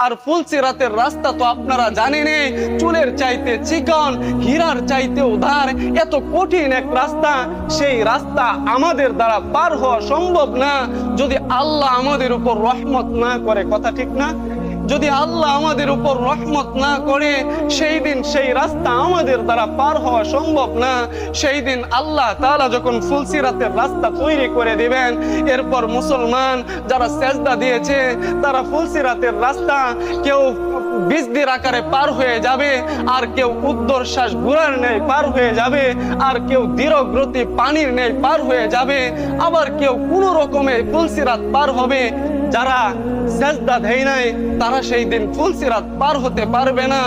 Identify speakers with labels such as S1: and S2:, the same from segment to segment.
S1: আর ফুলসিরাতের রাস্তা তো আপনারা জানেনই, চুলের চাইতে চিকন, হীরার চাইতে উধার, এত কঠিন এক রাস্তা। সেই রাস্তা আমাদের দ্বারা পার হওয়া সম্ভব না যদি আল্লাহ আমাদের উপর রহমত না করে। কথা ঠিক না? যদি আল্লাহ আমাদের উপর রহমত না করে, সেই দিন সেই রাস্তা আমাদের দ্বারা পার হওয়া সম্ভব না। সেই দিন আল্লাহ তাআলা যখন ফুলসিরাতের রাস্তা তৈরি করে দিবেন, এরপর মুসলমান যারা সেজদা দিয়েছে তারা ফুলসিরাতের রাস্তা কেউ বিজদির আকারে পার হয়ে যাবে, আর কেউ উদ্দর্শ্বাস ঘোড়ার ন্যায় পার হয়ে যাবে, আর কেউ ধীরগতি পানির ন্যায় পার হয়ে যাবে, আবার কেউ কোনো রকমে ফুলসিরাত পার হবে। যারা সেজদা দেয় নাই তারা সেই দিন ফুলসিরাত পার হতে পারবে না।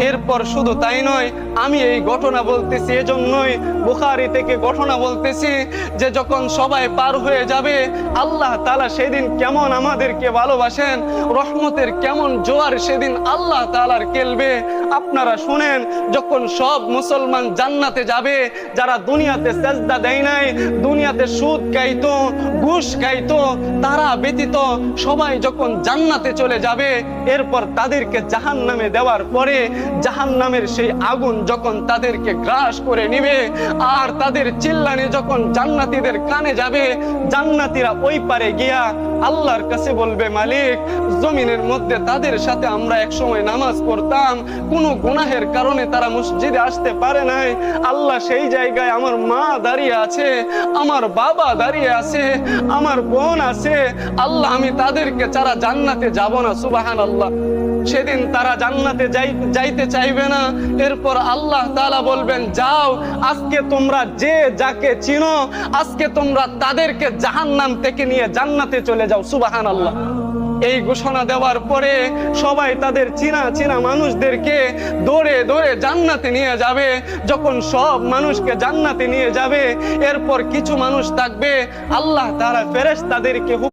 S1: এরপর শুধু তাই নয়, আমি এই ঘটনা বলতেছি এজন্যই, বুখারী থেকে ঘটনা বলতেছি, যে যখন সবাই পার হয়ে যাবে, আল্লাহ তাআলা সেদিন কেমন আমাদেরকে ভালোবাসেন, রহমতের কেমন জোয়ার সেদিন আল্লাহ তাআলার খেলবে। আপনারা শুনেন, যখন সব মুসলমান জান্নাতে যাবে, যারা দুনিয়াতে সেজদা দেয় নাই, দুনিয়াতে সুদ খাইতো, ঘুষ খাইতো, তারা ব্যতীত সবাই যখন জান্নাতে চলে যাবে, এরপর তাদেরকে জাহান্নামে দেওয়ার পরে জাহান্নামের সেই আগুন যখন তাদেরকে গ্রাস করে নিবে, আর তাদের চিল্লানি যখন জান্নাতীদের কানে যাবে, জান্নাতীরা ওই পারে গিয়া আল্লাহর কাছে বলবে, মালিক, জমিনের মধ্যে তাদের সাথে আমরা একসময় নামাজ পড়তাম, কোনো গুনাহের কারণে তারা মসজিদে আসতে পারে নাই। আল্লাহ, সেই জায়গায় আমার মা দাঁড়িয়ে আছে, আমার বাবা দাঁড়িয়ে আছে, আমার বোন আছে। আল্লাহ, আমি তাদেরকে ছাড়া জান্নাতে যাব না। সুবহানাল্লাহ। সেদিন তারা জান্নাতে যাইতে চাইবে না। এরপর আল্লাহ তাআলা বলবেন, যাও, আজকে তোমরা যে যাকে চিনো, আজকে তোমরা তাদেরকে জাহান্নাম থেকে নিয়ে জান্নাতে চলে যাও। সুবহানাল্লাহ। এই ঘোষণা দেওয়ার পরে সবাই তাদের চিনা মানুষদেরকে দৌড়ে দৌড়ে জান্নাতে নিয়ে যাবে। যখন সব মানুষকে জান্নাতে নিয়ে যাবে, এরপর কিছু মানুষ থাকবে, আল্লাহ তাআলা ফেরেশতাদেরকে